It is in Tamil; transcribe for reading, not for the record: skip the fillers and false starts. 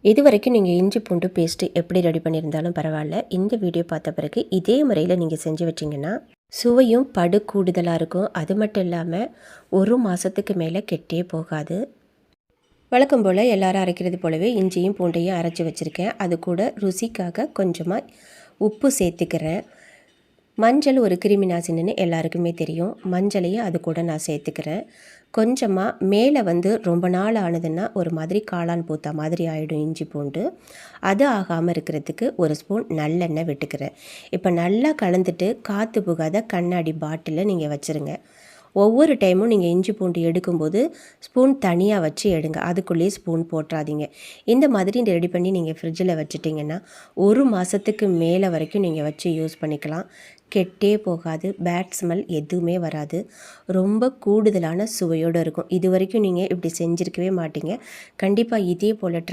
இதுவரைக்கும் நீங்கள் இஞ்சி பூண்டு பேஸ்ட்டு எப்படி ரெடி பண்ணியிருந்தாலும் பரவாயில்ல, இந்த வீடியோ பார்த்த பிறகு இதே முறையில் நீங்கள் செஞ்சு வச்சிங்கன்னா சுவையும் படு கூடுதலாக இருக்கும். அது மட்டும் இல்லாமல் ஒரு மாதத்துக்கு மேலே கெட்டே போகாது. வழக்கம் போல் எல்லாரும் அரைக்கிறது போலவே இஞ்சியும் பூண்டையும் அரைச்சி வச்சுருக்கேன். அது கூட ருசிக்காக கொஞ்சமாக உப்பு சேர்த்துக்கிறேன். மஞ்சள் ஒரு கிருமி நாசினின்னு எல்லாருக்குமே தெரியும். மஞ்சளையும் அது கூட நான் சேர்த்துக்கிறேன். கொஞ்சமாக மேலே ரொம்ப நாள் ஆனதுன்னா ஒரு மாதிரி காளான் பூத்தா மாதிரி ஆகிடும் இஞ்சி பூண்டு. அது ஆகாமல் இருக்கிறதுக்கு ஒரு ஸ்பூன் நல்லெண்ணெய் விட்டுக்கிறேன். இப்போ நல்லா கலந்துட்டு காற்று புகாத கண்ணாடி பாட்டிலில் நீங்கள் வச்சுருங்க. ஒவ்வொரு டைமும் நீங்கள் இஞ்சி பூண்டு எடுக்கும்போது ஸ்பூன் தனியாக வச்சு எடுங்க. அதுக்குள்ளேயே ஸ்பூன் போட்டுறாதீங்க. இந்த மாதிரி ரெடி பண்ணி நீங்கள் ஃப்ரிட்ஜில் வச்சுட்டிங்கன்னா ஒரு மாதத்துக்கு மேலே வரைக்கும் நீங்கள் வச்சு யூஸ் பண்ணிக்கலாம். கெட்டே போகாது, பேட் ஸ்மெல் எதுவுமே வராது. ரொம்ப கூடுதலான சுவையோடு இருக்கும். இது வரைக்கும் நீங்கள் இப்படி செஞ்சுருக்கவே மாட்டீங்க. கண்டிப்பாக இதே போல் ட்ரை